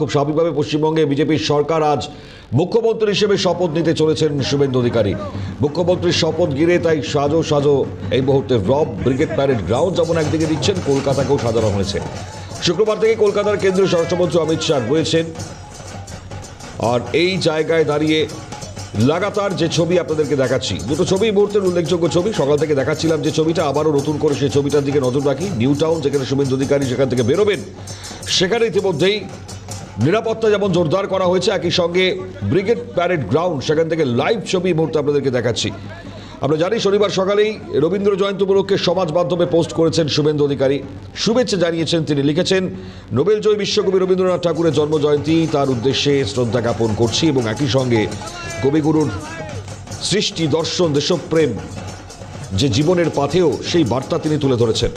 খুব স্বাভাবিকভাবে পশ্চিমবঙ্গে বিজেপির সরকার আজ মুখ্যমন্ত্রী হিসেবে শপথ নিতে চলেছেন শুভেন্দু অধিকারী। মুখ্যমন্ত্রীর শপথ ঘিরে তাই সাজো এই মুহূর্তে রব ব্রিগেড প্যারেড গ্রাউন্ড যেমন একদিকে দিচ্ছেন, কলকাতাকেও সাজানো হয়েছে। শুক্রবার থেকে কলকাতার কেন্দ্রীয় স্বরাষ্ট্রমন্ত্রী অমিত শাহ রয়েছেন। আর এই জায়গায় দাঁড়িয়ে লাগাতার যে ছবি আপনাদেরকে দেখাচ্ছি, দুটো ছবি মুহূর্তের উল্লেখযোগ্য ছবি। সকাল থেকে দেখাচ্ছিলাম যে ছবিটা, আবারও নতুন করে সেই ছবিটার দিকে নজর রাখি। নিউ টাউন, যেখানে শুভেন্দু অধিকারী সেখান থেকে বেরোবেন, সেখানে ইতিমধ্যেই নিরাপত্তা যেমন জোরদার করা হয়েছে, একই সঙ্গে ব্রিগেড প্যারেড গ্রাউন্ড সেখান থেকে লাইভ ছবি মুহূর্তে আপনাদেরকে দেখাচ্ছি। আমরা জানি শনিবার সকালেই রবীন্দ্র জয়ন্তী উপলক্ষে সমাজ মাধ্যমে পোস্ট করেছেন শুভেন্দু অধিকারী, শুভেচ্ছা জানিয়েছেন। তিনি লিখেছেন, নোবেলজয়ী বিশ্বকবি রবীন্দ্রনাথ ঠাকুরের জন্মজয়ন্তী, তার উদ্দেশ্যে শ্রদ্ধা জ্ঞাপন করছি এবং একই সঙ্গে কবিগুরুর সৃষ্টি, দর্শন, দেশপ্রেম যে জীবনের পাথেও সেই বার্তা তিনি তুলে ধরেছেন।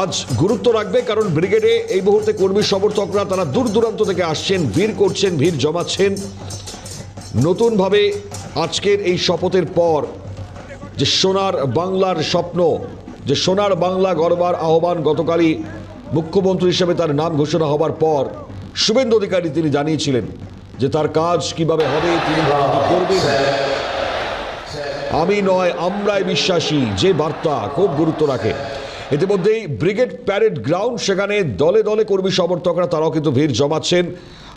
আজ গুরুত্ব রাখবে, কারণ ব্রিগেডে এই মুহূর্তে কর্মী সমর্থকরা তারা দূর দূরান্ত থেকে আসছেন, ভিড় করছেন, ভিড় জমাচ্ছেন। নতুনভাবে আজকের এই শপথের পর যে সোনার বাংলার স্বপ্ন, যে সোনার বাংলা গড়বার আহ্বান গতকালই মুখ্যমন্ত্রী হিসেবে তার নাম ঘোষণা হবার পর শুভেন্দু অধিকারী তিনি জানিয়েছিলেন যে তার কাজ কিভাবে হবে, তিনি করবেন। আমি নয়, আমরাই বিশ্বাসী, যে বার্তা খুব গুরুত্ব রাখে। ইতিমধ্যেই ব্রিগেড প্যারেড গ্রাউন্ড, সেখানে দলে দলে কর্মী সমর্থকরা তারাও কিন্তু ভিড় জমাচ্ছেন।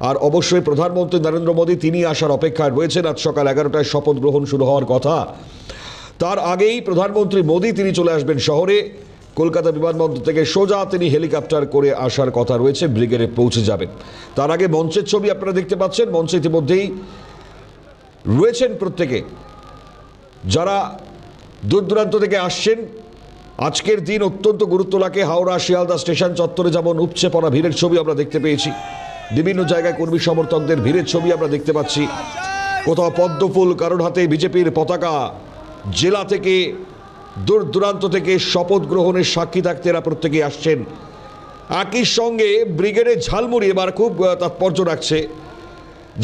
আর অবশ্যই প্রধানমন্ত্রী নরেন্দ্র মোদী তিনি আসার অপেক্ষায় রয়েছেন। আজ সকাল 11টায় শপথ গ্রহণ শুরু হওয়ার কথা, তার আগেই প্রধানমন্ত্রী মোদী তিনি চলে আসবেন শহরে। কলকাতা বিমানবন্দর থেকে সোজা তিনি হেলিকপ্টার করে আসার কথা রয়েছে, ব্রিগেডে পৌঁছে যাবেন। তার আগে মঞ্চের ছবি আপনারা দেখতে পাচ্ছেন। মঞ্চে ইতিমধ্যেই রয়েছেন প্রত্যেকে, যারা দূর দূরান্ত থেকে আসছেন। আজকের দিন অত্যন্ত গুরুত্ব রাখে। হাওড়া শিয়ালদা স্টেশন চত্বরে যেমন উপচে পড়া ভিড়ের ছবি আমরা দেখতে পেয়েছি, বিভিন্ন জায়গায় কর্মী সমর্থকদের ভিড়ের ছবি আমরা দেখতে পাচ্ছি। কোথাও পদ্মফুল, কারোর হাতে বিজেপির পতাকা। জেলা থেকে দূর দূরান্ত থেকে শপথ গ্রহণের সাক্ষী থাকতে এরা প্রত্যেকেই আসছেন। একই সঙ্গে ব্রিগেডের ঝালমুড়ি এবার খুব তাৎপর্য রাখছে,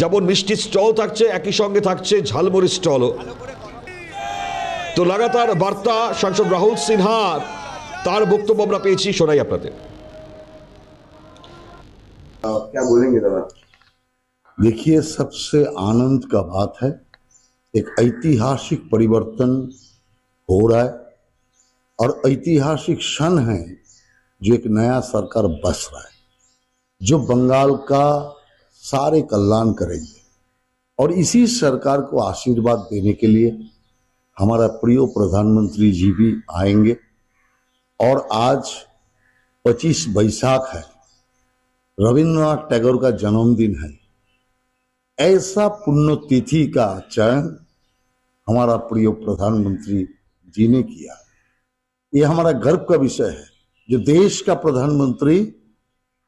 যেমন মিষ্টি স্টল থাকছে, একই সঙ্গে থাকছে ঝালমুড়ি স্টলও। তো লাগাতার বার্তা সাংসদ রাহুল সিনহার, তার বক্তব্য আমরা পেয়েছি, শোনাই আপনাদের। क्या बोलेंगे दादा? देखिए, सबसे आनंद का बात है, एक ऐतिहासिक परिवर्तन हो रहा है और ऐतिहासिक क्षण है जो एक नया सरकार बस रहा है, जो बंगाल का सारे कल्याण करेंगे। और इसी सरकार को आशीर्वाद देने के लिए हमारा प्रिय प्रधानमंत्री जी भी आएंगे। और आज 25 बैसाख है, रविंद्रनाथ टैगोर का जन्मदिन है। ऐसा पुण्यतिथि का चयन हमारा प्रिय प्रधानमंत्री जी ने किया। ये हमारा गर्व का विषय है, जो देश का प्रधानमंत्री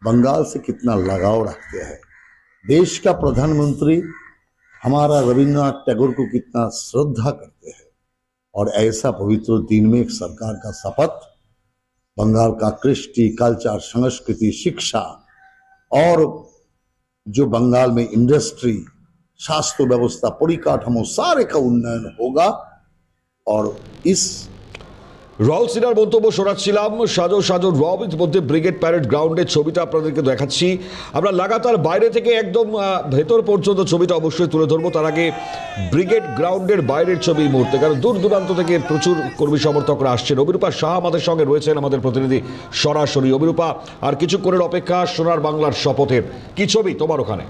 बंगाल से कितना लगाव रखते हैं, देश का प्रधानमंत्री हमारा रविंद्रनाथ टैगोर को कितना श्रद्धा करते हैं। और ऐसा पवित्र दिन में एक सरकार का शपथ, बंगाल का कृष्टि, कल्चर, संस्कृति, शिक्षा और जो बंगाल में इंडस्ट्री, स्वास्थ्य व्यवस्था, परिकाठामो सारे का उन्नयन होगा। और इस রাহুল সিনহার মন্তব্য শোনাচ্ছিলাম। সাজো রব, ইতিমধ্যে ব্রিগেড প্যারেড গ্রাউন্ডের ছবিটা আপনাদেরকে দেখাচ্ছি। আমরা লাগাতার বাইরে থেকে একদম ভেতর পর্যন্ত ছবিটা অবশ্যই তুলে ধরবো। তার আগে ব্রিগেড গ্রাউন্ডের বাইরের ছবি এই মুহূর্তে, কারণ দূর দূরান্ত থেকে প্রচুর কর্মী সমর্থকরা আসছেন। অভিরূপা শাহ আমাদের সঙ্গে রয়েছেন, আমাদের প্রতিনিধি সরাসরি। অভিরূপা, আর কিছুক্ষণের অপেক্ষা সোনার বাংলার শপথের, কি ছবি তোমার ওখানে?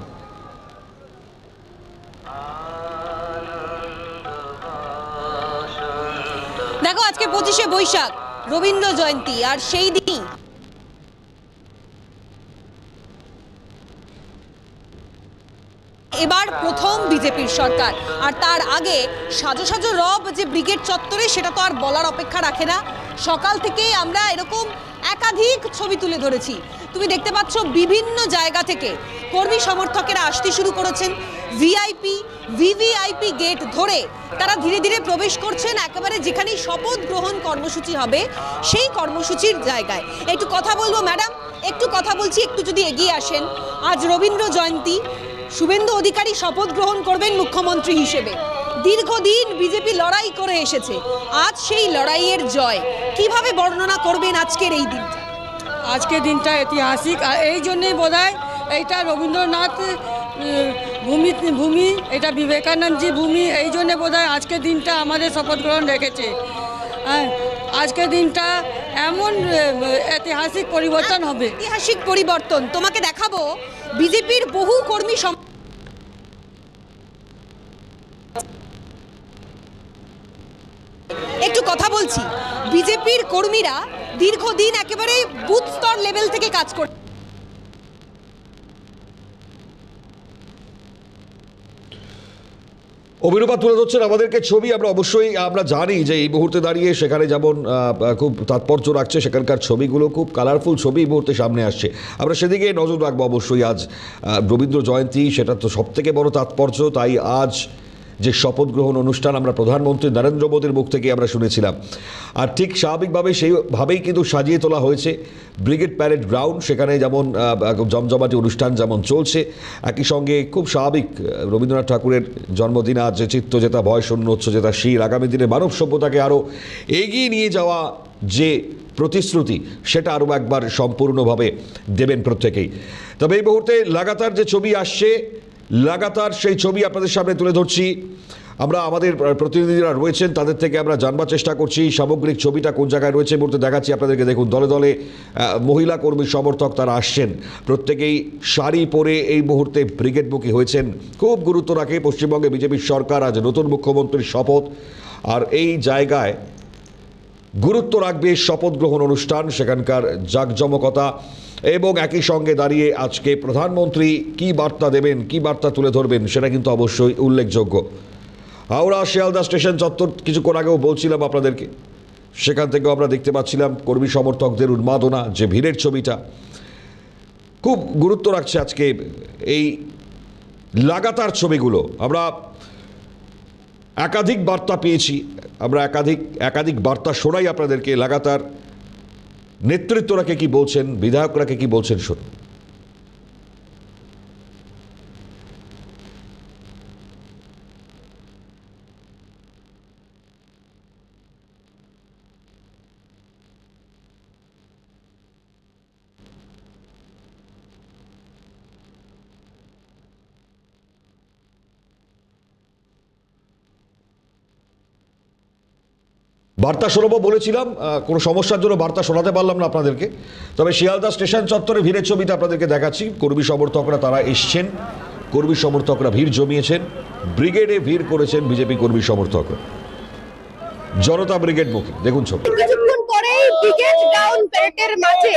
দেখো, আজকে 25শে বৈশাখ, রবীন্দ্র জয়ন্তী, আর সেই দিনই এবার প্রথম বিজেপির সরকার। আর তার আগে সাজো রব যে ব্রিগেড চত্বরে, সেটা তো আর বলার অপেক্ষা রাখে না। সকাল থেকেই আমরা এরকম একাধিক ছবি তুলে ধরেছি। তুমি দেখতে পাচ্ছ বিভিন্ন জায়গা থেকে কর্মী সমর্থকেরা আসতে শুরু করেছেন। ভিভিআইপি গেট ধরে তারা ধীরে ধীরে প্রবেশ করছেন একেবারে যেখানে শপথ গ্রহণ কর্মসূচি হবে সেই কর্মসূচির জায়গায়। একটু কথা বলবো ম্যাডাম, একটু কথা বলছি, একটু যদি এগিয়ে আসেন। আজ রবীন্দ্র জয়ন্তী, শুভেন্দু অধিকারী শপথ গ্রহণ করবেন মুখ্যমন্ত্রী হিসেবে। দীর্ঘদিন বিজেপি লড়াই করে এসেছে, আজ সেই লড়াইয়ের জয়। কিভাবে বর্ণনা করবেন আজকের এই দিনটা? আজকের দিনটা ঐতিহাসিক, আর এই জন্যই বোধহয় এইটা রবীন্দ্রনাথ ভূমি, এটা বিবেকানন্দজি ভূমি, এই জন্যে বোধহয় আজকের দিনটা আমাদের শপথ গ্রহণ রেখেছে। আজকের দিনটা এমন ঐতিহাসিক পরিবর্তন হবে। ঐতিহাসিক পরিবর্তন তোমাকে দেখাবো। বিজেপির বহু কর্মী একটু কথা বলছি। বিজেপির কর্মীরা দীর্ঘদিন একেবারে বুথ স্তর লেভেল থেকে কাজ করে অভিরূপা তুলে ধরছেন আমাদেরকে ছবি। আমরা জানি যে এই মুহূর্তে দাঁড়িয়ে সেখানে যেমন খুব তাৎপর্য রাখছে, সেখানকার ছবিগুলো খুব কালারফুল ছবি এই মুহূর্তে সামনে আসছে। আমরা সেদিকে নজর রাখবো অবশ্যই। আজ রবীন্দ্র জয়ন্তী, সেটা তো সবথেকে বড় তাৎপর্য। তাই আজ যে শপথ গ্রহণ অনুষ্ঠান আমরা প্রধানমন্ত্রী নরেন্দ্র মোদীর মুখ থেকে আমরা শুনেছিলাম, আর ঠিক স্বাভাবিকভাবে সেইভাবেই কিন্তু সাজিয়ে তোলা হয়েছে ব্রিগেড প্যারেড গ্রাউন্ড। সেখানে যেমন জমজমাটি অনুষ্ঠান যেমন চলছে, একই সঙ্গে খুব স্বাভাবিক রবীন্দ্রনাথ ঠাকুরের জন্মদিন আজ, যে চিত্ত জেতা ভয় শূন্য উচ্চজেতা শীল, আগামী দিনে মানব সভ্যতাকে আরও এগিয়ে নিয়ে যাওয়া যে প্রতিশ্রুতি, সেটা আরও একবার সম্পূর্ণভাবে দেবেন প্রত্যেকেই। তবে এই মুহূর্তে লাগাতার যে ছবি আসছে, লাগাতার সেই ছবি আপনাদের সামনে তুলে ধরছি। আমরা আমাদের প্রতিনিধিরা রয়েছেন, তাদের থেকে আমরা জানবার চেষ্টা করছি সামগ্রিক ছবিটা কোন জায়গায় রয়েছে। মুহূর্তে দেখাচ্ছি আপনাদেরকে। দেখুন, দলে দলে মহিলা কর্মী সমর্থক তারা আসছেন, প্রত্যেকেই শাড়ি পরে এই মুহূর্তে ব্রিগেডমুখী হয়েছেন। খুব গুরুত্ব রাখে পশ্চিমবঙ্গে বিজেপির সরকার, আজ নতুন মুখ্যমন্ত্রীর শপথ, আর এই জায়গায় গুরুত্ব রাখবে শপথ গ্রহণ অনুষ্ঠান, সেখানকার জাঁকজমকতা, এবং একই সঙ্গে দাঁড়িয়ে আজকে প্রধানমন্ত্রী কি বার্তা দেবেন, কি বার্তা তুলে ধরবেন, সেটা কিন্তু অবশ্যই উল্লেখযোগ্য। হাওড়া শিয়ালদা স্টেশন চত্বর কিছুক্ষণ আগেও বলছিলাম আপনাদেরকে, সেখান থেকেও আমরা দেখতে পাচ্ছিলাম কর্মী সমর্থকদের উন্মাদনা, যে ভিড়ের ছবিটা খুব গুরুত্ব রাখছে আজকে এই লাগাতার ছবিগুলো। আমরা একাধিক বার্তা পেয়েছি, আমরা একাধিক বার্তা শোনাই আপনাদেরকে। লাগাতার নেতৃত্বরা কি বলছেন, বিধায়করা কি বলছেন, শুনুন। বার্তা শোনাবো বলেছিলাম, কোনো সমস্যার জন্য বার্তা শোনাতে পারলাম না আপনাদেরকে। তবে শিয়ালদা স্টেশন চত্বরে ভিড়ের ছবিটা আপনাদেরকে দেখাচ্ছি। কর্মী সমর্থকরা তারা এসছেন, কর্মী সমর্থকরা ভিড় জমিয়েছেন, ব্রিগেডে ভিড় করেছেন বিজেপি কর্মী সমর্থকরা, জনতা ব্রিগেড মুখী। দেখুন ছবি। কিছুক্ষণ পরেই ব্রিগেড গ্রাউন্ড প্যারেডের মাঝে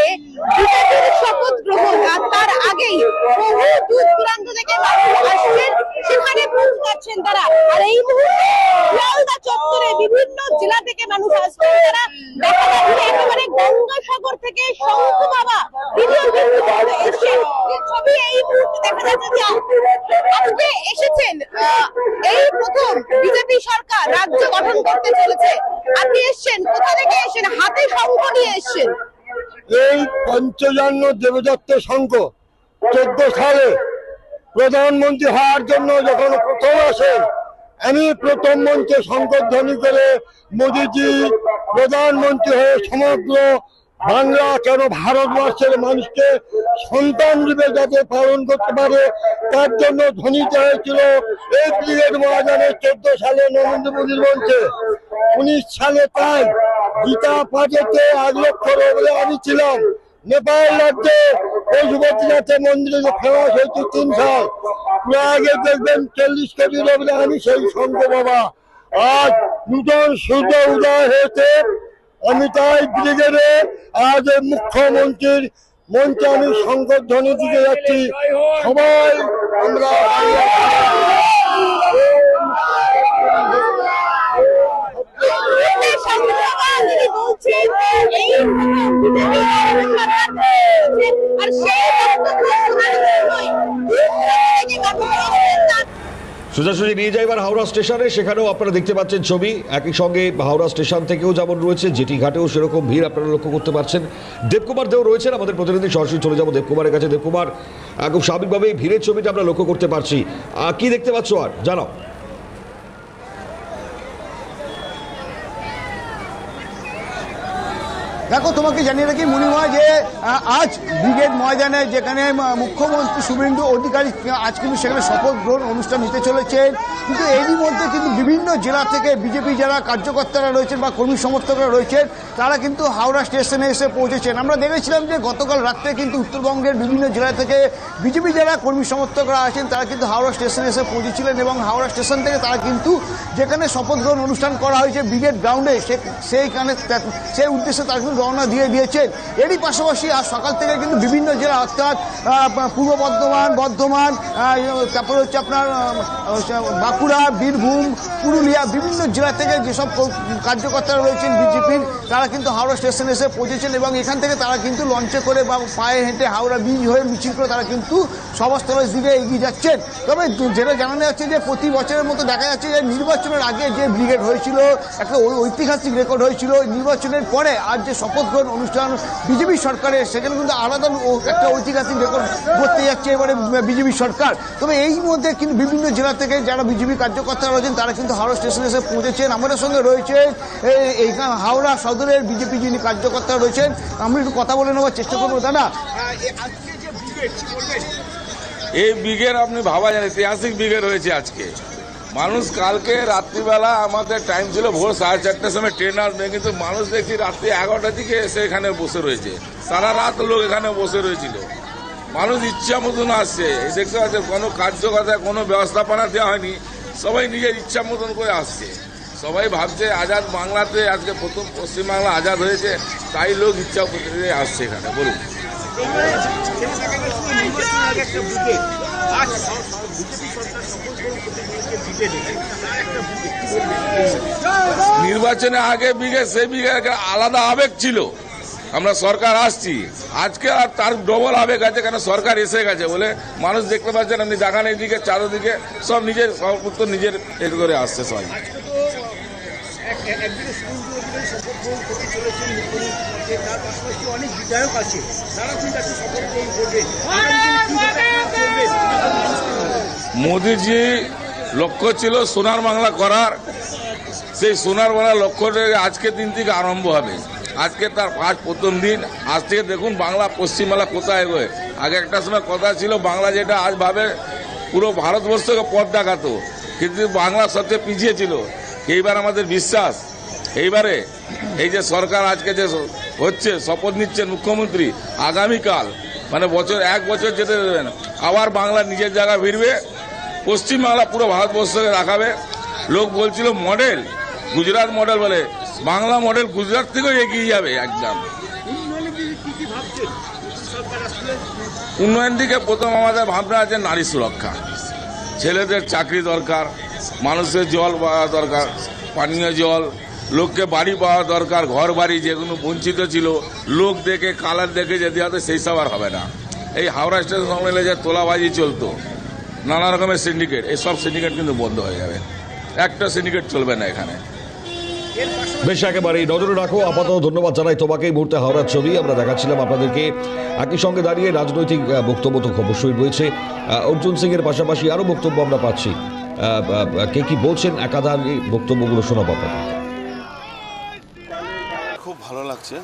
বিজেপির শপথ গ্রহণ, আর তার আগেই বহু দূর দূরান্ত থেকে মানুষ আসছেন, সেখানে পৌঁছাচ্ছেন তারা। আর এই মুহূর্তে শিয়ালদা চত্বরে বিভিন্ন জেলা থেকে মানুষ আসছেন, তারা দেখা যাচ্ছে একেবারে গঙ্গাসাগর থেকে শঙ্খ বাবা এসছেন। ছবি এই মুহূর্তে দেখা যাচ্ছে যে আজকে এসেছেন, এই প্রথম বিজেপি সরকার রাজ্য গঠন করতে চলেছে। আপনি এসছেন, কোথা থেকে এসেছেন? হাতে শঙ্খ নিয়ে এসছেন। এই পঞ্চজন্য দেবদত্ত শঙ্খ 14 সালে প্রধানমন্ত্রী হওয়ার জন্য যখন প্রথম আসেন, আমি প্রথম মঞ্চে শঙ্করধ্বনি করে মোদীজি প্রধানমন্ত্রী হয়ে সমগ্র বাংলা কেন ভারতবর্ষের মানুষকে সন্তান রূপে যাতে পালন করতে পারে, তার জন্য ধ্বনিত হয়েছিল এই ব্রিগেড ময়দানে 14 সালে নরেন্দ্র মোদীর মঞ্চে। 19 সালে তাই গীতা পাঠেতে 1 লক্ষ বলে আমি ছিলাম। নেপাল রাজ্যে পশুপতিনাথের মন্দিরে যে ফেমাস হয়েছে 3 সাল, প্রয়াগে দেখবেন 40 কোটি বলে আমি সেই শঙ্খ বাবা। আজ নূতন সূর্য উদয় হয়েছে, আমি তাই ব্রিগেডে আজ মুখ্যমন্ত্রীর মঞ্চে আমি শঙ্করধ্বনি দিতে যাচ্ছি। সবাই আমরা সোজাসুজি নিয়ে যাই এবার হাওড়া স্টেশনে। সেখানেও আপনারা দেখতে পাচ্ছেন ছবি। একই সঙ্গে হাওড়া স্টেশন থেকেও যেমন রয়েছে, জেটি ঘাটেও সেরকম ভিড় আপনারা লক্ষ্য করতে পারছেন। দেবকুমার দেও রয়েছেন আমাদের প্রতিনিধি, সরাসরি চলে যাবো দেবকুমারের কাছে। দেবকুমার, খুব স্বাভাবিকভাবে ভিড়ের ছবিটা আমরা লক্ষ্য করতে পারছি, কি দেখতে পাচ্ছ আর জানাও। দেখো তোমাকে জানিয়ে রাখি মনিমা যে আজ ব্রিগেড ময়দানে যেখানে মুখ্যমন্ত্রী শুভেন্দু অধিকারী আজ কিন্তু সেখানে শপথ গ্রহণ অনুষ্ঠান নিতে চলেছেন, কিন্তু এরই মধ্যে কিন্তু বিভিন্ন জেলা থেকে বিজেপি যারা কার্যকর্তারা রয়েছেন বা কর্মী সমর্থকরা রয়েছেন তারা কিন্তু হাওড়া স্টেশনে এসে পৌঁছেছেন। আমরা দেখেছিলাম যে গতকাল রাত্রে কিন্তু উত্তরবঙ্গের বিভিন্ন জেলা থেকে বিজেপি যারা কর্মী সমর্থকরা আছেন তারা কিন্তু হাওড়া স্টেশনে এসে পৌঁছেছিলেন এবং হাওড়া স্টেশন থেকে তারা কিন্তু যেখানে শপথ গ্রহণ অনুষ্ঠান করা হয়েছে ব্রিগেড গ্রাউন্ডে সেইখানে সেই উদ্দেশ্যে তারা কিন্তু রওনা দিয়ে দিয়েছেন। এরই পাশাপাশি আজ সকাল থেকে কিন্তু বিভিন্ন জেলা অর্থাৎ পূর্ব বর্ধমান তারপরে হচ্ছে আপনার বাঁকুড়া, বীরভূম, পুরুলিয়া বিভিন্ন জেলা থেকে যেসব কার্যকর্তারা রয়েছেন বিজেপির তারা কিন্তু হাওড়া স্টেশনে এসে পৌঁছেছেন এবং এখান থেকে তারা কিন্তু লঞ্চে করে বা পায়ে হেঁটে হাওড়া ব্রিজ হয়ে মিছিল করে তারা কিন্তু সভাস্থলের দিকে এগিয়ে যাচ্ছেন। তবে যেটা জানানো যাচ্ছে যে প্রতি বছরের মতো দেখা যাচ্ছে যে নির্বাচনের আগে যে ব্রিগেড হয়েছিল একটা ঐতিহাসিক রেকর্ড হয়েছিল, নির্বাচনের পরে আজ যে শপথ গ্রহণ অনুষ্ঠান বিজেপি সরকারের সেখানে কিন্তু আলাদা একটা ঐতিহাসিক রেকর্ড করতে যাচ্ছে এবারে বিজেপি সরকার। তবে এই মধ্যে কিন্তু বিভিন্ন জেলা থেকে যারা বিজেপি কার্যকর্তারা রয়েছেন তারা কিন্তু হাওড়া স্টেশনে এসে পৌঁছেছেন। আমাদের সঙ্গে রয়েছে এইখানে হাওড়া সদরের বিজেপি যিনি কার্যকর্তা রয়েছেন, আমরা একটু কথা বলে নেওয়ার চেষ্টা করবো। দাদা, এই ব্রিগেড আপনি ভাবা যায় ঐতিহাসিক ব্রিগেড হয়েছে আজকে। মানুষ কালকে রাত্রিবেলা আমাদের টাইম ছিল ভোর 4:30টার সময় ট্রেন আসবে, কিন্তু মানুষ দেখছি রাত্রি 11টার দিকে এসে এখানে বসে রয়েছে। সারা রাত লোক এখানে বসে রয়েছিল, মানুষ ইচ্ছা মতন আসছে। দেখতে পাচ্ছে কোনো কার্যকর্তায় কোনো ব্যবস্থাপনা দেওয়া হয়নি, সবাই নিজের ইচ্ছা মতন করে আসছে। সবাই ভাবছে আজাদ বাংলাতে আজকে প্রথম পশ্চিমবাংলা আজাদ হয়েছে, তাই লোক ইচ্ছা করে আসছে এখানে। বলুন, নির্বাচনে আগে ব্রিগেড সেই ব্রিগেড আলাদা আবেগ ছিল, আমরা সরকার আসছি। আজকে আর তার ডবল আবেগ আছে, কেন সরকার এসে গেছে বলে মানুষ দেখতে পাচ্ছেন। আপনি দেখান এইদিকে চারোদিকে সব নিজের সর্বত্র নিজের এ করে আসছে সবাই। মোদিজি লক্ষ্য ছিল সোনার বাংলা করার, সেই সোনার বাংলা লক্ষ্যটা আজকের দিন থেকে আরম্ভ হবে। আজকে তার প্রথম দিন। আজ থেকে দেখুন বাংলা পশ্চিমবাংলা কোথায় এগোয়। আগে একটা সময় কথা ছিল বাংলা যেটা আজ ভাবে পুরো ভারতবর্ষকে পথ দেখাতো, কিন্তু বাংলা সবচেয়ে পিছিয়ে ছিল। এইবার আমাদের বিশ্বাস, এইবারে এই যে সরকার আজকে যে হচ্ছে শপথ নিচ্ছেন মুখ্যমন্ত্রী, আগামীকাল মানে এক বছর যেতে দেবেন, আবার বাংলা নিজের জায়গা ফিরবে, পশ্চিমবাংলা পুরো ভারতবর্ষকে রাখাবে। লোক বলছিল মডেল, গুজরাট মডেল বলে, বাংলা মডেল গুজরাট থেকেও এগিয়ে যাবে একদম। উন্নয়ন দিকে প্রথম আমাদের ভাবনা আছে নারী সুরক্ষা, ছেলেদের চাকরি দরকার, মানুষের জল পাওয়া দরকার, পানীয় জল, লোককে বাড়ি পাওয়া দরকার, ঘর বাড়ি যেগুলো বঞ্চিত ছিল, লোক দেখে কালার দেখে যদি হতো সেই সব আর হবে না। এই হাওড়া স্টেশন সামনে যে তোলাবাজি চলতো, নানা রকমের সিন্ডিকেট, এই সব সিন্ডিকেট কিন্তু বন্ধ হয়ে যাবে, একটা সিন্ডিকেট চলবে না এখানে। বেশ, একেবারেই নজরে রাখো। আপাতত ধন্যবাদ জানাই তোমাকে। এই মুহূর্তে হাওড়ার ছবি আমরা দেখাচ্ছিলাম আপনাদেরকে। একই সঙ্গে দাঁড়িয়ে রাজনৈতিক বক্তব্য তো অবশ্যই রয়েছে, অর্জুন সিং এর পাশাপাশি আরও বক্তব্য আমরা পাচ্ছি। কে কি বলছেন একাধার এই বক্তব্যগুলো শোনাবো আপনাদের। খুব ভালো লাগছে।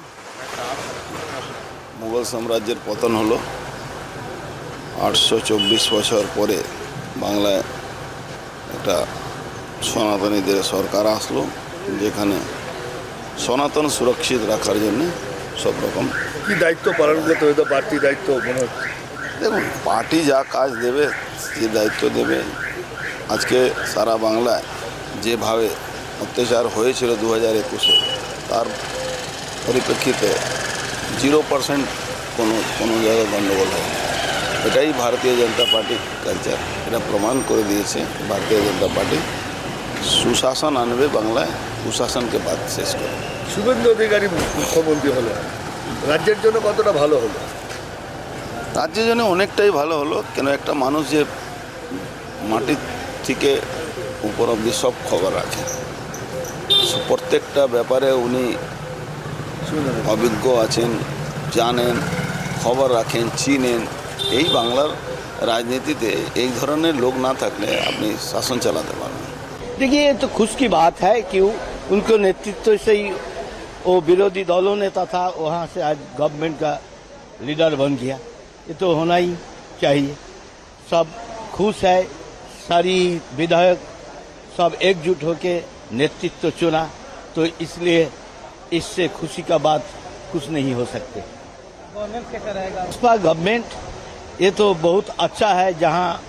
মুঘল সাম্রাজ্যের পতন হলো, 824 বছর পরে বাংলায় একটা সনাতনীদের সরকার আসলো, যেখানে সনাতন সুরক্ষিত রাখার জন্য সব রকম কি দায়িত্ব পালন করতে হবে? পার্টি দায়িত্ব মনে হচ্ছে। দেখুন, পার্টি যা কাজ দেবে যে দায়িত্ব দেবে। আজকে সারা বাংলায় যেভাবে অত্যাচার হয়েছিল 2021-এ, তার পরিপ্রেক্ষিতে 0% কোনো জায়গায় গণ্ডগোল হয়নি। এটাই ভারতীয় জনতা পার্টির কালচার, এটা প্রমাণ করে দিয়েছে। ভারতীয় জনতা পার্টি সুশাসন আনবে বাংলায়, কুশাসনকে বাদ শেষ করে। শুভেন্দু অধিকারী মুখ্যমন্ত্রী হলো, রাজ্যের জন্য কতটা ভালো হলো? রাজ্যের জন্য অনেকটাই ভালো হলো। কেন, একটা মানুষ যে মাটির থেকে উপর অব্দি সব খবর রাখে, প্রত্যেকটা ব্যাপারে উনি অভিজ্ঞ আছেন, জানেন, খবর রাখেন, চিনেন। এই বাংলার রাজনীতিতে এই ধরনের লোক না থাকলে আপনি শাসন চালাতে পারবেন। देखिए, ये तो खुश की बात है कि उनको नेतृत्व से ही वो विरोधी दलों नेता था, वहाँ से आज गवर्नमेंट का लीडर बन गया। ये तो होना ही चाहिए। सब खुश है, सारी विधायक सब एकजुट होकर नेतृत्व चुना, तो इसलिए इससे खुशी का बात कुछ नहीं हो सकते। गवर्नमेंट कैसा रहेगा? भाजपा गवर्नमेंट ये तो बहुत अच्छा है। जहाँ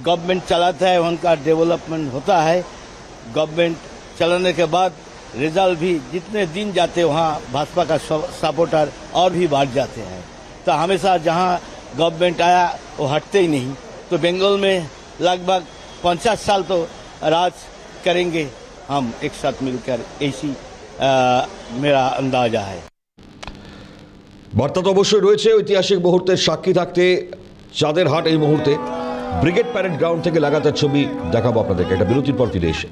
गवर्नमेंट चलाता है उनका डेवलपमेंट होता है। गवर्नमेंट चलाने के बाद रिजल्ट भी जितने दिन जाते वहाँ भाजपा का सपोर्टर और भी बढ़ जाते हैं। तो हमेशा जहाँ गवर्नमेंट आया वो हटते ही नहीं। तो बंगाल में लगभग 50 साल तो राज करेंगे हम एक साथ मिलकर, ऐसी मेरा अंदाजा है। বার্তা তো অবশ্যই রয়েছে। ঐতিহাসিক মুহূর্তের সাক্ষী থাকতে চাঁদের হাট এই মুহূর্তে ব্রিগেড প্যারেড গ্রাউন্ড থেকে লাগাতার ছবি দেখাবো আপনাদেরকে। একটা বিরতির পর ফিরে এসে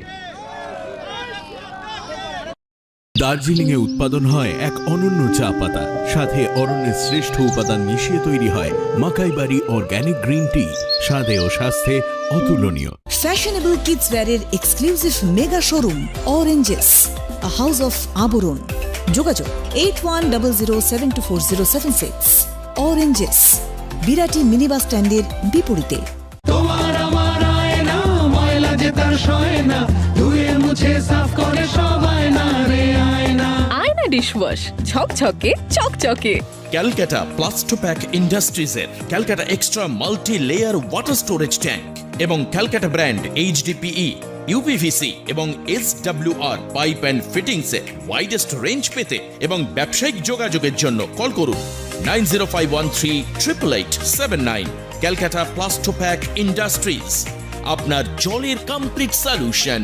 দার্জিলিং এ উৎপাদন হয় এক অনন্য চা পাতা, সাথে অরণ্যের শ্রেষ্ঠ উপাদান মিশিয়ে তৈরি হয় মাকাইবাড়ি অর্গানিক গ্রিন টি, স্বাদে ও স্বাস্থ্যে অতুলনীয়। ফ্যাশনেবল কিডস ওয়্যারের exclusive mega showroom Oranges, a house of Abaran. যোগাযোগ 8100724076। অরেঞ্জেস, বিরাটি মিনি বাস স্ট্যান্ডের বিপরীতে। তোমার আমার আয়না, ময়লা যে তার সয় না, ধুয়ে মুছে সাফ করে সবাই না রে আয়না। আয়না ডিশওয়াশ ঝকঝকে চকচকে। ক্যালকাটা প্লাস্টোপ্যাক ইন্ডাস্ট্রিজের Calcutta extra multi layer water storage tank এবং ক্যালকাটা ব্র্যান্ড HDPE, UPVC এবং SWR পাইপ অ্যান্ড ফিটিংসের ওয়াইডেস্ট রেঞ্জ পেতে এবং ব্যবসায়িক যোগাযোগের জন্য কল করুন 9051388879। ক্যালকাটা প্লাস্টোপ্যাক ইন্ডাস্ট্রিজ, আপনার জলের কমপ্লিট সলিউশন।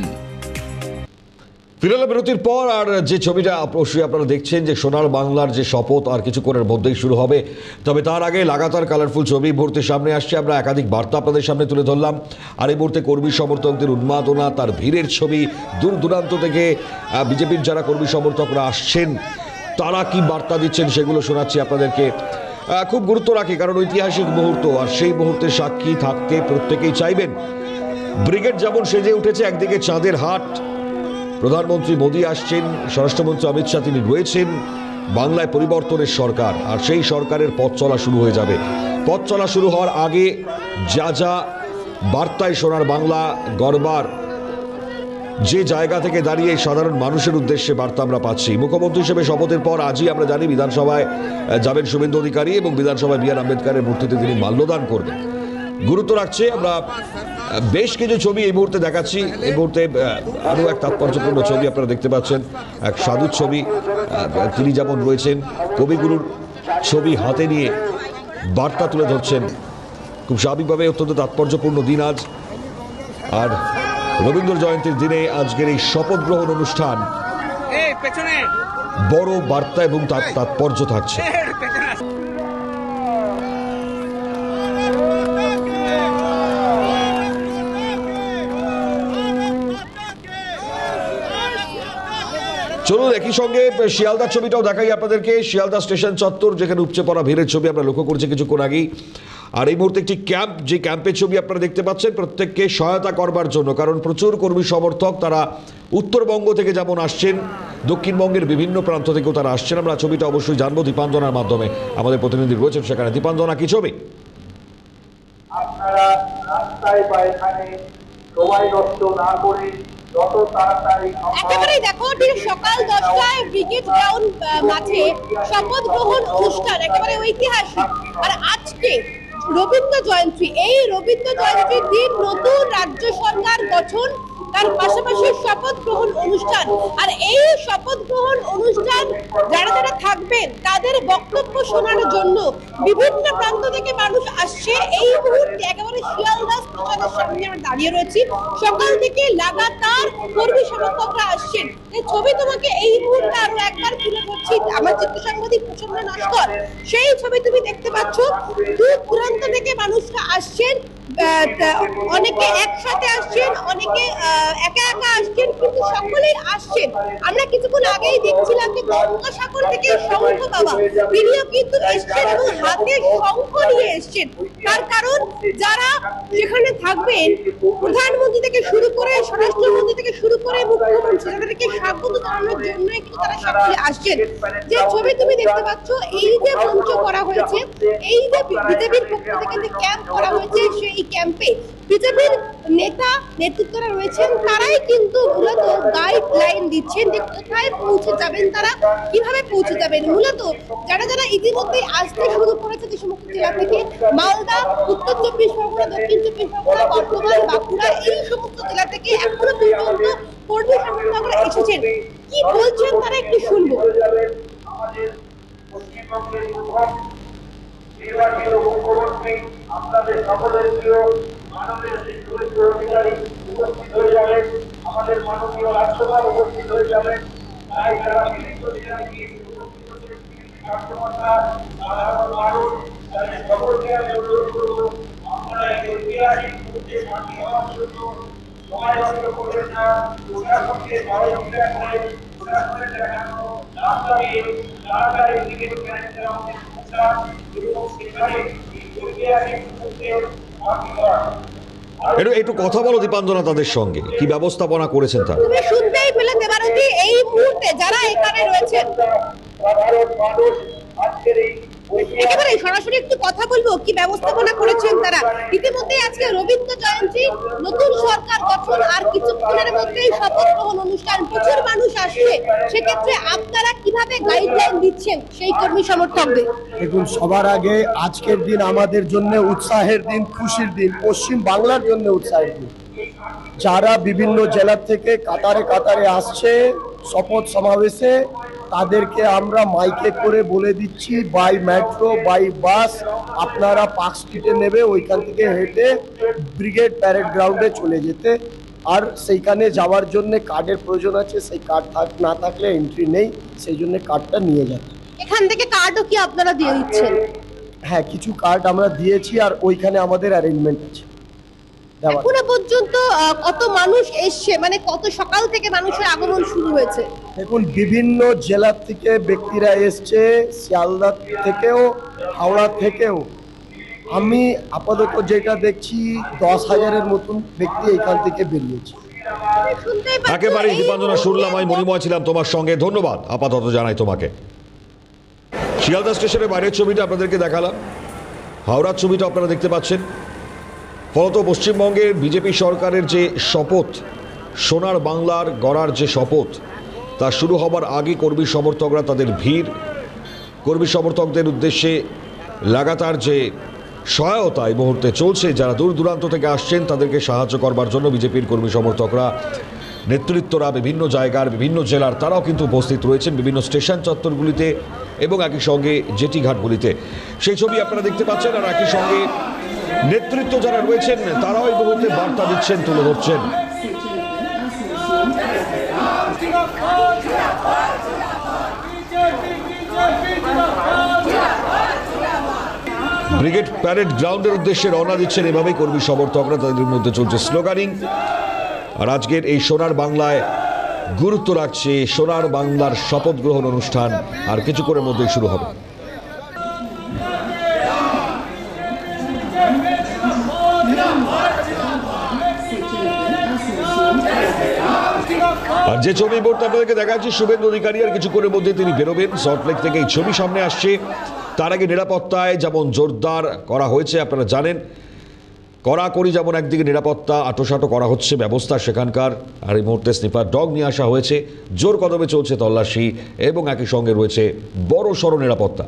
ফিরে এলাম বিরতির পর। আর যে ছবিটা অবশ্যই আপনারা দেখছেন যে সোনার বাংলার যে শপথ আর কিছুক্ষণের মধ্যেই শুরু হবে। তবে তার আগে লাগাতার কালারফুল ছবি মুহূর্তে সামনে আসছে। আমরা একাধিক বার্তা আপনাদের সামনে তুলে ধরলাম। আর এই মুহূর্তে কর্মী সমর্থকদের উন্মাদনা, তার ভিড়ের ছবি, দূর দূরান্ত থেকে বিজেপির যারা কর্মী সমর্থকরা আসছেন তারা কি বার্তা দিচ্ছেন সেগুলো শোনাচ্ছি আপনাদেরকে। খুব গুরুত্ব রাখি, কারণ ঐতিহাসিক মুহূর্ত, আর সেই মুহূর্তের সাক্ষী থাকতে প্রত্যেকেই চাইবেন। ব্রিগেড যেমন সেজে উঠেছে, একদিকে চাঁদের হাট, প্রধানমন্ত্রী মোদী আসছেন, স্বরাষ্ট্রমন্ত্রী অমিত শাহ তিনি রয়েছেন, বাংলায় পরিবর্তনের সরকার, আর সেই সরকারের পথ চলা শুরু হয়ে যাবে। পথ চলা শুরু হওয়ার আগে যা যা বার্তায় সোনার বাংলা গড়বার, যে জায়গা থেকে দাঁড়িয়ে সাধারণ মানুষের উদ্দেশ্যে বার্তা আমরা পাচ্ছি। মুখ্যমন্ত্রী হিসেবে শপথের পর আজই আমরা জানি বিধানসভায় যাবেন শুভেন্দু অধিকারী এবং বিধানসভায় বি.আর. আম্বেদকরের মূর্তিতে তিনি মাল্যদান করবেন। গুরুত্ব রাখছে। আমরা বেশ কিছু ছবি এই মুহূর্তে দেখাচ্ছি। এই মুহূর্তে আরও এক তাৎপর্যপূর্ণ ছবি আপনারা দেখতে পাচ্ছেন, এক সাধুর ছবি। তিনি যেমন রয়েছেন কবিগুরুর ছবি হাতে নিয়ে বার্তা তুলে ধরছেন। খুব স্বাভাবিকভাবে অত্যন্ত তাৎপর্যপূর্ণ দিন আজ। আর রবীন্দ্র জয়ন্তীর দিনে আজকের এই শপথ গ্রহণ অনুষ্ঠান বড় বার্তা এবং তাৎপর্য থাকছে। চলুন একই সঙ্গে শিয়ালদার ছবিটাও দেখাই আপনাদেরকে। শিয়ালদা স্টেশন চত্বর, যেখানে উপচে পড়া ভিড়ের ছবি আমরা লক্ষ্য করছি কিছুক্ষণ আগেই। আর এই মুহূর্তে একটি ক্যাম্প, যে ক্যাম্পের ছবি আপনারা দেখতে পাচ্ছেন, প্রত্যেককে সহায়তা করবার জন্য। কারণ প্রচুর কর্মী সমর্থক তারা উত্তরবঙ্গ থেকে যেমন আসছেন, দক্ষিণবঙ্গের বিভিন্ন প্রান্ত থেকেও তারা আসছেন। আমরা ছবিটা অবশ্যই জানবো দীপাঞ্জনার মাধ্যমে। আমাদের প্রতিনিধি রয়েছেন সেখানে। দীপাঞ্জনা, কি ছবি? আপনারা রাস্তায় বা এখানে সময় নষ্ট না করে একেবারেই দেখো, ঠিক সকাল 10টায় ব্রিগেড গ্রাউন্ড মাঠে শপথ গ্রহণ অনুষ্ঠান, একেবারে ঐতিহাসিক। আর আজকে রবীন্দ্র জয়ন্তী, এই রবীন্দ্র জয়ন্তীর দিন নতুন রাজ্য সরকার গঠন, তার পাশাপাশি শপথ গ্রহণ অনুষ্ঠান। আর এই শপথ গ্রহণ অনুষ্ঠান যারা যারা থাকবেন তাদের বক্তব্য শোনার জন্য বিভিন্ন প্রান্ত থেকে মানুষ আসছে। এই মুহূর্তে একেবারে শিয়ালদা স্টেশনের সামনে আমরা দাঁড়িয়ে রয়েছি। সকাল থেকে লাগাতার কর্মী সমর্থকরা আসছেন। এই ছবি তোমাকে এই মুহূর্তে আরো একবার তুলে ধরছি। আমার চিত্র সাংবাদিক প্রচন্ড নস্কর, সেই ছবি তুমি দেখতে পাচ্ছ। দূর দূরান্ত থেকে মানুষরা আসছেন, অনেকে একসাথে আসছেন, অনেকে একা একা আসছেন, কিন্তু সকলেই আসছেন। আমরা কিছুক্ষণ আগেই দেখছিলাম যে গঙ্গাসাগর থেকে শঙ্খ বাবা তিনিও কিন্তু এসছেন এবং হাতে শঙ্খ নিয়ে এসছেন। তার কারণ যারা সেখানে থাকবেন, প্রধানমন্ত্রী থেকে শুরু করে স্বরাষ্ট্রমন্ত্রী থেকে শুরু করে মুখ্যমন্ত্রী, তাদেরকে স্বাগত জানানোর জন্যই কিন্তু তারা সকলে আসছেন। যে ছবি তুমি দেখতে পাচ্ছ, এই যে মঞ্চ করা হয়েছে, এই যে বিজেপির পক্ষ থেকে যে ক্যাম্প করা হয়েছে, সেই ক্যাম্পে বিজেপির নেতা নেতৃত্বরা রয়েছেন, তারাই কিন্তু মূলত গাইডলাইন দিচ্ছেন যে কোথায় পৌঁছে যাবেন, তারা কিভাবে পৌঁছে যাবেন। মূলত যারা যারা ইতিমধ্যে আসতে শুরু করেছে যে সমস্ত জেলা থেকে, মালদা, উত্তর চব্বিশ পরগনা, দক্ষিণ চব্বিশ পরগনা, বর্ধমান, বাঁকুড়া, এই সমস্ত জেলা থেকে এখনো পর্যন্ত কর্মী সমর্থকরা এসেছেন। কি বলছেন তারা একটু শুনবো। আমাদের পশ্চিমবঙ্গের নির্বাচিত মুখ্যমন্ত্রী, আপনাদের সকলের প্রিয় মাননীয় শুভেন্দু অধিকারী উপস্থিত হয়ে যাবেন, আমাদের মাননীয় রাজ্যপাল উপস্থিত হয়ে যাবেন। তাই যারা বিভিন্ন জেলা থেকে কার্যকর্তা, সাধারণ মানুষ, তাদের সকলকে আমি অনুরোধ করবো, আপনারা এই ঐতিহাসিক মুহূর্তে সামিল হওয়ার জন্য সময় নষ্ট করবেন না। প্রশাসনকে সহযোগিতা করে প্রশাসনের দেখানো রাস্তায় তাড়াতাড়ি দিকে আমাদের প্রচার এবং সেখানে এই ঐতিহাসিক মুহূর্তে সামিল হওয়া। একটু কথা বলো দীপাঞ্জনা তাদের সঙ্গে, কি ব্যবস্থাপনা করেছেন তারা? তুমি শুনতেই পেলে দেবারতী, এই মুহূর্তে যারা এখানে রয়েছেন, সাধারণ মানুষ আজকের এই একেবারে সরাসরি একটু কথা বলবো কি ব্যবস্থাপনা করেছেন তারা। ইতিমধ্যে আজকে রবীন্দ্র জয়ন্তী, নতুন সরকার গঠন, আর কিছুক্ষণের মধ্যেই শপথ গ্রহণ অনুষ্ঠান, প্রচুর মানুষ আসছে। সেক্ষেত্রে আপনারা কিভাবে গাইডলাইন দিচ্ছেন সেই কর্মী সমর্থকদের? দেখুন, সবার আগে আজকের দিন আমাদের জন্য উৎসাহের দিন, খুশির দিন, পশ্চিম বাংলার জন্য উৎসাহের দিন। যারা বিভিন্ন জেলা থেকে কাতারে কাতারে আসছে শপথ সমাবেশে, তাদেরকে আমরা মাইকে করে বলে দিচ্ছি, বাই মেট্রো, বাই বাস আপনারা পার্ক স্ট্রিটে নেবে, ওইখান থেকে হেঁটে ব্রিগেড প্যারেড গ্রাউন্ডে চলে যেতে। আর সেইখানে যাওয়ার জন্য কার্ডের প্রয়োজন আছে, সেই কার্ড না থাকলে এন্ট্রি নেই, সেই জন্য কার্ডটা নিয়ে যাচ্ছে। এখান থেকে কার্ডও কি আপনারা দিয়ে দিচ্ছেন? হ্যাঁ, কিছু কার্ড আমরা দিয়েছি, আর ওইখানে আমাদের অ্যারেঞ্জমেন্ট আছে। এখনো পর্যন্ত কত মানুষ এসছে, মানে কত সকাল থেকে মানুষের আগমন শুরু হয়েছে? দেখুন, বিভিন্ন জেলা থেকে ব্যক্তিরা এসছে, শিয়ালদা থেকেও, হাওড়া থেকেও। আমি আপাতত যেটা দেখছি 10,000-এর মতন ব্যক্তি এখান থেকে বেরিয়েছে। একেবারে দীপাঞ্জনা শুনলাম, আমি মণিময় ছিলাম তোমার সঙ্গে, ধন্যবাদ আপাতত জানাই তোমাকে। শিয়ালদা স্টেশনের বাইরের ছবিটা আপনাদেরকে দেখালাম, হাওড়ার ছবিটা আপনারা দেখতে পাচ্ছেন। ফলত পশ্চিমবঙ্গের বিজেপি সরকারের যে শপথ, সোনার বাংলার গড়ার যে শপথ, তা শুরু হবার আগে কর্মী সমর্থকরা তাদের ভিড়, কর্মী সমর্থকদের উদ্দেশ্যে লাগাতার যে সহায়তা এই মুহূর্তে চলছে, যারা দূর দূরান্ত থেকে আসছেন তাদেরকে সাহায্য করবার জন্য বিজেপির কর্মী সমর্থকরা, নেতৃত্বরা বিভিন্ন জায়গার বিভিন্ন জেলার তারাও কিন্তু উপস্থিত রয়েছেন বিভিন্ন স্টেশন চত্বরগুলিতে এবং একই সঙ্গে জেটি ঘাটগুলিতে। সেই ছবি আপনারা দেখতে পাচ্ছেন। আর একই সঙ্গে নেতৃত্ব যারা রয়েছেন তারাও এই মুহূর্তে বার্তা দিচ্ছেন, তুলে ধরছেন। ব্রিগেড প্যারেড গ্রাউন্ডের উদ্দেশ্যে রওনা দিচ্ছেন এভাবেই কর্মী সমর্থকরা, তাদের মধ্যে চলছে স্লোগানিং। আর আজকের এই সোনার বাংলায় গুরুত্ব রাখছে সোনার বাংলার শপথ গ্রহণ অনুষ্ঠান, আর কিছুক্ষণের মধ্যেই শুরু হবে। আর যে ছবি বোর্ড আপনাদেরকে দেখাচ্ছি, শুভেন্দু অধিকারী আর কিছুক্ষণের মধ্যে তিনি বেরোবেন সল্টলেক থেকে। এই ছবি সামনে আসছে। তার আগে নিরাপত্তায় যেমন জোরদার করা হয়েছে আপনারা জানেন, কড়াকড়ি যেমন একদিকে নিরাপত্তা আটোসাটো করা হচ্ছে ব্যবস্থা সেখানকার, আর এই মুহূর্তে স্নিপার ডগ নিয়ে আসা হয়েছে, জোর কদমে চলছে তল্লাশি এবং একই সঙ্গে রয়েছে বড় সড় নিরাপত্তা।